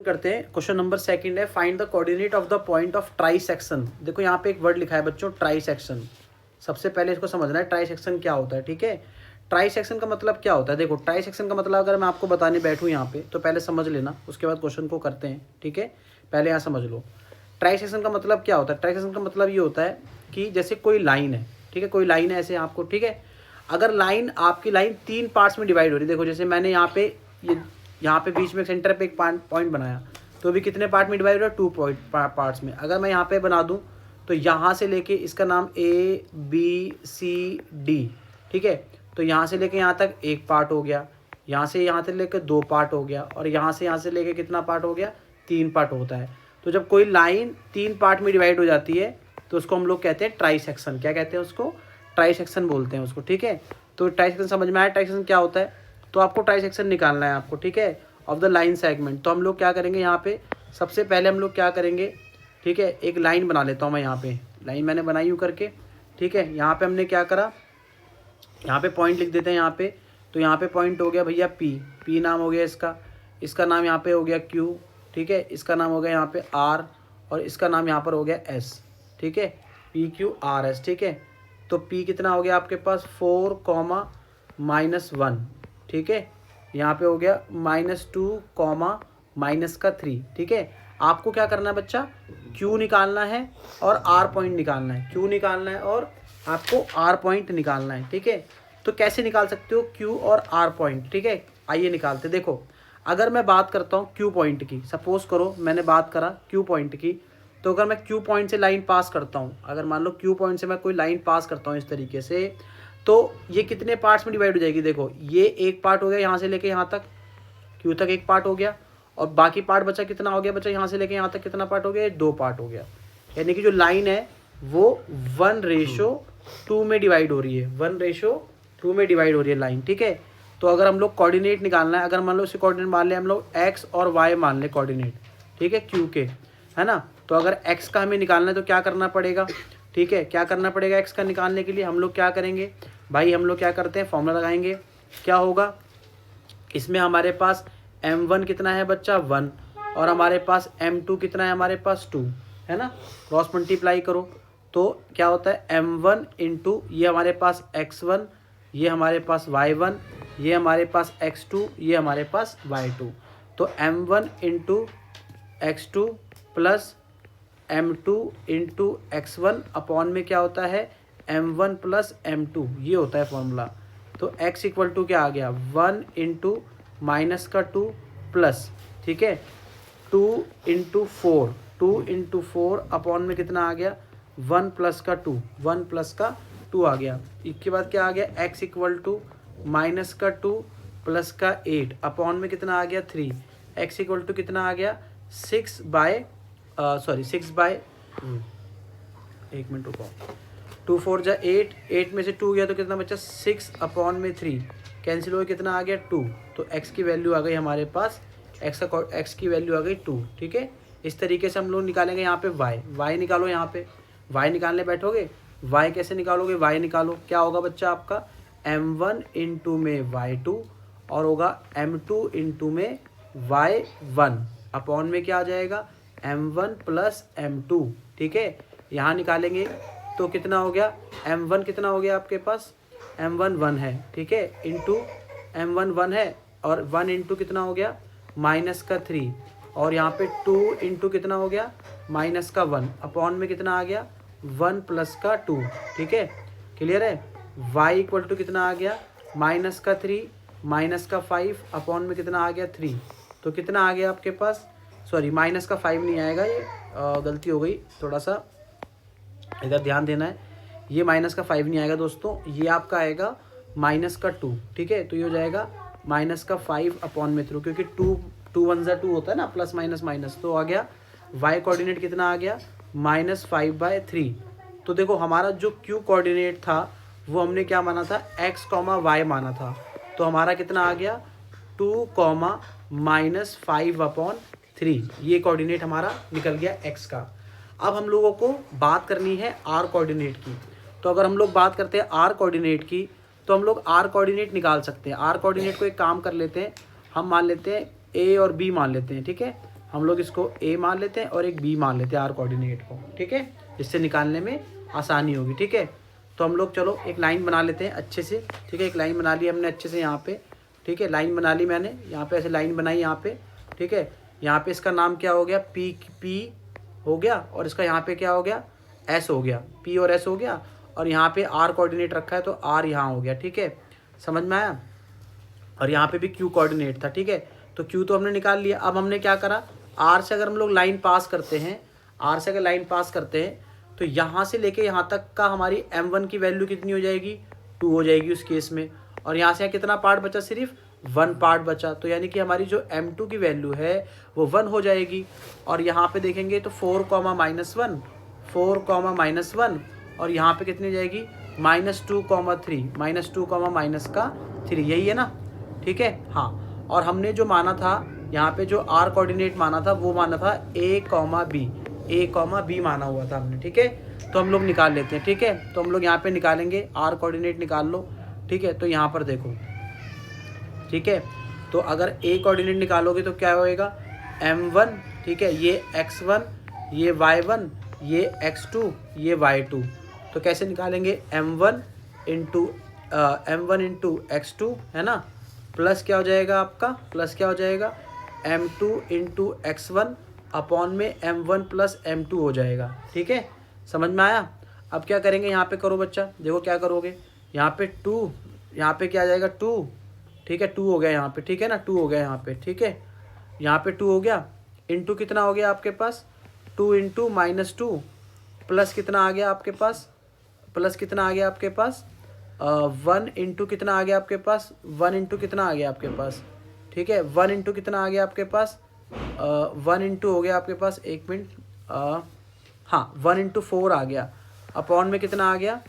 करते हैं। Question number second है, find the coordinate of the point of try section. देखो यहाँ पे एक वर्ड लिखा है बच्चों, ट्राई सेक्शन। सबसे पहले इसको समझना है ट्राई सेक्शन क्या होता है। ठीक है, ट्राई सेक्शन का मतलब क्या होता है। देखो ट्राई सेक्शन का मतलब अगर मैं आपको बताने बैठूँ यहाँ पे तो पहले समझ लेना, उसके बाद क्वेश्चन को करते हैं। ठीक है, पहले यहाँ समझ लो ट्राई सेक्शन का मतलब क्या होता है। ट्राई सेक्शन का मतलब ये होता है कि जैसे कोई लाइन है, ठीक है, कोई लाइन है ऐसे आपको, ठीक है, अगर लाइन आपकी लाइन 3 पार्ट्स में डिवाइड हो रही है। देखो जैसे मैंने यहाँ पे यहाँ पे बीच में सेंटर पे एक पॉइंट बनाया, तो अभी कितने पार्ट में डिवाइड हो रहा है, 2 पार्ट्स में। अगर मैं यहाँ पे बना दूँ तो यहाँ से लेके इसका नाम ABCD, ठीक है, तो यहाँ से लेके यहाँ तक एक पार्ट हो गया, यहाँ से लेके 2 पार्ट हो गया, और यहाँ से लेके कितना पार्ट हो गया, 3 पार्ट होता है। तो जब कोई लाइन 3 पार्ट में डिवाइड हो जाती है तो उसको हम लोग कहते हैं ट्राई सेक्शन। क्या कहते हैं उसको, ट्राई सेक्शन बोलते हैं उसको। ठीक है, तो ट्राई सेक्शन समझ में आया ट्राई सेक्शन क्या होता है। तो आपको ट्राई सेक्शन निकालना है आपको, ठीक है, ऑफ द लाइन सेगमेंट। तो हम लोग क्या करेंगे यहाँ पे, सबसे पहले हम लोग क्या करेंगे, ठीक है, एक लाइन बना लेता हूँ मैं। यहाँ पे लाइन मैंने बनाई यूँ करके, ठीक है, यहाँ पे हमने क्या करा, यहाँ पे पॉइंट लिख देते हैं यहाँ पे। तो यहाँ पे पॉइंट हो गया भैया P नाम हो गया इसका नाम यहाँ पे हो गया Q, ठीक है, इसका नाम हो गया यहाँ पे R, और इसका नाम यहाँ पर हो गया S, ठीक है, PQRS, ठीक है। तो P कितना हो गया आपके पास 4, ठीक है, यहाँ पे हो गया -2, -3, ठीक है। आपको क्या करना है बच्चा, Q निकालना है और R पॉइंट निकालना है, Q निकालना है और आपको R पॉइंट निकालना है, ठीक है। तो कैसे निकाल सकते हो Q और R पॉइंट, ठीक है, आइए निकालते। देखो अगर मैं बात करता हूँ Q पॉइंट की, सपोज करो मैंने बात करा Q पॉइंट की, तो अगर मैं Q पॉइंट से लाइन पास करता हूँ, अगर मान लो Q पॉइंट से मैं कोई लाइन पास करता हूँ इस तरीके से, तो ये कितने पार्ट्स में डिवाइड हो जाएगी। देखो ये एक पार्ट हो गया, यहाँ से लेके यहाँ तक Q तक एक पार्ट हो गया, और बाकी पार्ट बचा कितना हो गया, बचा यहाँ से लेके यहाँ तक कितना पार्ट हो गया, 2 पार्ट हो गया। यानी कि जो लाइन है वो 1:2 में डिवाइड हो रही है, 1:2 में डिवाइड हो रही है लाइन, ठीक है। तो अगर हम लोग कोऑर्डिनेट निकालना है, अगर मान लो इसे कोऑर्डिनेट मान ले हम लोग x और y मान ले कोऑर्डिनेट, ठीक है, Q के, है ना। तो अगर x का हमें निकालना है तो क्या करना पड़ेगा, ठीक है, क्या करना पड़ेगा x का निकालने के लिए, हम लोग क्या करेंगे भाई, हम लोग क्या करते हैं, फॉर्मूला लगाएंगे। क्या होगा, इसमें हमारे पास m1 कितना है बच्चा 1, और हमारे पास m2 कितना है, हमारे पास 2 है ना। क्रॉस मल्टीप्लाई करो तो क्या होता है m1 इंटू ये हमारे पास x1, ये हमारे पास y1, ये हमारे पास x2, ये हमारे पास y2। तो m1 into x2 plus m2 into x1 upon में क्या होता है m1 प्लस m2, ये होता है फॉर्मूला। तो x इक्वल टू क्या आ गया 1 इंटू -2 प्लस, ठीक है, 2 इंटू 4 अपॉन में कितना आ गया 1 प्लस का 2 आ गया। इसके बाद क्या आ गया x इक्वल टू -2 प्लस का 8 अपॉन में कितना आ गया 3, x इक्वल टू कितना आ गया 6 बाय 1 मिनट रुको, 2 4 जा 8 में से 2 गया तो कितना बचा 6 अपॉन में 3 कैंसिल हो, कितना आ गया 2। तो x की वैल्यू आ गई हमारे पास, x की वैल्यू आ गई 2, ठीक है। इस तरीके से हम लोग निकालेंगे यहाँ पे y निकालो, यहाँ पे y निकालने बैठोगे, y कैसे निकालोगे, y निकालो क्या होगा बच्चा आपका m1 इंटू में y2 और होगा m2 इंटू में y1 अपॉन में क्या आ जाएगा m1 प्लस m2, ठीक है। यहाँ निकालेंगे तो कितना हो गया m1 कितना हो गया आपके पास m1 1 है, ठीक है, इंटू m1 1 है, और 1 इंटू कितना हो गया -3, और यहाँ पे 2 इंटू कितना हो गया -1 अपॉन में कितना आ गया 1 प्लस का 2, ठीक है, क्लियर है। y इक्वल टू कितना आ गया -3 -5 अपॉन में कितना आ गया 3, तो कितना आ गया आपके पास, सॉरी -5 नहीं आएगा, ये गलती हो गई, थोड़ा सा इधर ध्यान देना है, ये -5 नहीं आएगा दोस्तों, ये आपका आएगा -2, ठीक है। तो ये हो जाएगा -5 अपॉन में 3, क्योंकि 2 1 2 होता है ना, प्लस माइनस माइनस, तो आ गया y कोऑर्डिनेट कितना आ गया -5/3। तो देखो हमारा जो q कोऑर्डिनेट था वो हमने क्या माना था x, y माना था, तो हमारा कितना आ गया 2, -5/3, ये कोऑर्डिनेट हमारा निकल गया x का। अब हम लोगों को बात करनी है r कोऑर्डिनेट की। तो अगर हम लोग बात करते हैं r कोऑर्डिनेट की, तो हम लोग r कोऑर्डिनेट निकाल सकते हैं। r कोऑर्डिनेट को एक काम कर लेते हैं, हम मान लेते हैं a और b मान लेते हैं, ठीक है। हम लोग इसको ए मान लेते हैं और एक बी मान लेते हैं आर कोऑर्डिनेट को, ठीक है, जिससे निकालने में आसानी होगी, ठीक है। तो हम लोग चलो एक लाइन बना लेते हैं अच्छे से, ठीक है, एक लाइन बना ली हमने अच्छे से यहाँ पे, ठीक है, लाइन बना ली मैंने यहाँ पे, ऐसे लाइन बनाई यहाँ पे, ठीक है। यहाँ पे इसका नाम क्या हो गया, पी हो गया, और इसका यहाँ पे क्या हो गया, एस हो गया, पी और एस हो गया, और यहाँ पे आर कोऑर्डिनेट रखा है तो आर यहाँ हो गया, ठीक है, समझ में आया। और यहाँ पे भी क्यू कोऑर्डिनेट था, ठीक है, तो क्यू तो हमने निकाल लिया। अब हमने क्या करा, आर से अगर हम लोग लाइन पास करते हैं, आर से अगर लाइन पास करते हैं तो यहाँ से लेके यहाँ तक का हमारी m1 की वैल्यू कितनी हो जाएगी, 2 हो जाएगी उस केस में। और यहाँ से यहाँ कितना पार्ट बचा, सिर्फ 1 पार्ट बचा, तो यानी कि हमारी जो m2 की वैल्यू है वो 1 हो जाएगी। और यहाँ पे देखेंगे तो 4, -1, 4, -1, और यहाँ पे कितनी हो जाएगी, -2, -3, यही है ना, ठीक है। हाँ, और हमने जो माना था यहाँ पे, जो आर कोऑर्डिनेट माना था वो माना था a, b माना हुआ था हमने, ठीक है। तो हम लोग निकाल लेते हैं, ठीक है। तो हम लोग यहाँ पे निकालेंगे, आर कोऑर्डिनेट निकाल लो, ठीक है। तो यहाँ पर देखो, ठीक है, तो अगर a कोऑर्डिनेट निकालोगे तो क्या होएगा, m1, ठीक है, ये x1, ये y1, ये x2, ये y2। तो कैसे निकालेंगे, m1 इंटू x2 है ना, प्लस क्या हो जाएगा आपका, प्लस क्या हो जाएगा, m2 इंटू x1 अपॉन में m1 प्लस m2 हो जाएगा, ठीक है, समझ में आया। अब क्या करेंगे, यहाँ पे करो बच्चा, देखो क्या करोगे, यहाँ पे 2, यहाँ पे क्या आ जाएगा 2, ठीक है, 2 हो गया यहाँ पे, ठीक है ना, 2 हो गया यहाँ पे, ठीक है, यहाँ पे 2 हो गया, इंटू कितना हो गया आपके पास, 2 इंटू -2, प्लस कितना आ गया आपके पास, प्लस कितना आ गया आपके पास, 1 इंटू कितना आ गया आपके पास, 1 इंटू कितना आ गया आपके पास, ठीक है, 1 इंटू कितना आ गया आपके पास, 1 इंटू हो गया आपके पास, 1 मिनट, हाँ 1 इंटू 4 आ गया, अपॉन में कितना आ गया,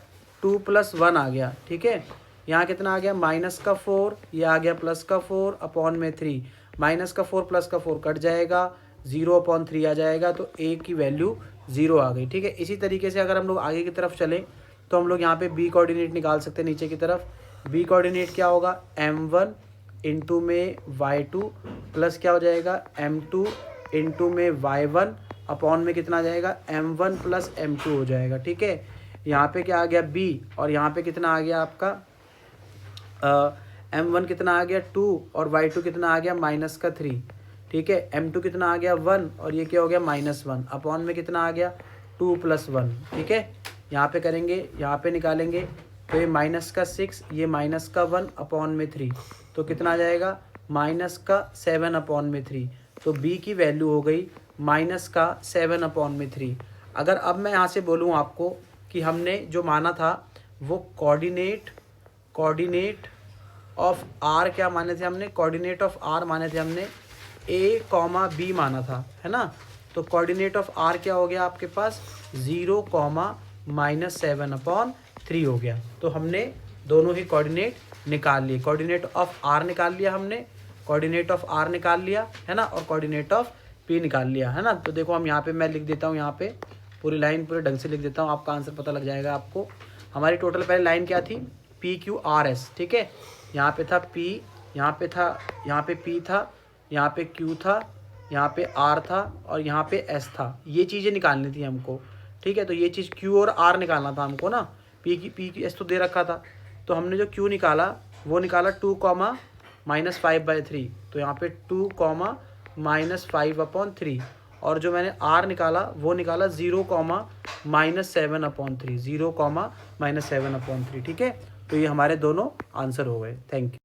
2 + 1 आ गया, ठीक है। यहाँ कितना आ गया, -4, ये आ गया +4 अपॉन में 3, -4 +4 कट जाएगा, 0/3 आ जाएगा, तो a की वैल्यू 0 आ गई, ठीक है। इसी तरीके से अगर हम लोग आगे की तरफ चलें तो हम लोग यहाँ पे b कोऑर्डिनेट निकाल सकते हैं नीचे की तरफ। b कोऑर्डिनेट क्या होगा, m1 इंटू में y2 प्लस क्या हो जाएगा, m2 इंटू में y1 अपॉन में कितना आ जाएगा, m1 प्लस m2 हो जाएगा, ठीक है। यहाँ पे क्या आ गया b, और यहाँ पे कितना आ गया आपका, m1 कितना आ गया 2, और y2 कितना आ गया -3, ठीक है, m2 कितना आ गया 1, और ये क्या हो गया -1, अपॉन में कितना आ गया 2 + 1, ठीक है। यहाँ पे करेंगे, यहाँ पे निकालेंगे तो ये -6, ये -1 अपॉन में 3, तो कितना आ जाएगा, -7 अपॉन में 3। तो b की वैल्यू हो गई -7 अपॉन में 3। अगर अब मैं यहाँ से बोलूँ आपको कि हमने जो माना था वो कोऑर्डिनेट ऑफ r क्या माने थे हमने, कोऑर्डिनेट ऑफ r माने थे हमने a, b माना था, है ना। तो कोऑर्डिनेट ऑफ r क्या हो गया आपके पास, 0, -7/3 हो गया। तो हमने दोनों ही कोऑर्डिनेट निकाल लिए, कोऑर्डिनेट ऑफ r निकाल लिया हमने, कोऑर्डिनेट ऑफ r निकाल लिया है ना, और कोऑर्डिनेट ऑफ p निकाल लिया है ना। तो देखो हम यहाँ पे, मैं लिख देता हूँ यहाँ पे पूरी लाइन पूरे ढंग से लिख देता हूँ, आपका आंसर पता लग जाएगा आपको। हमारी टोटल पहले लाइन क्या थी, PQRS, ठीक है। यहाँ पे था P, यहाँ पे था, यहाँ पे P था, यहाँ पे Q था, यहाँ पे R था, और यहाँ पे S था। ये चीज़ें निकालनी थी हमको, ठीक है। तो ये चीज़ Q और R निकालना था हमको ना, P S तो दे रखा था। तो हमने जो Q निकाला वो निकाला 2, -5/3, तो यहाँ पे 2, -5/3, और जो मैंने R निकाला वो निकाला 0, -7/3, 0, -7/3, ठीक है। तो ये हमारे दोनों आंसर हो गए। Thank you.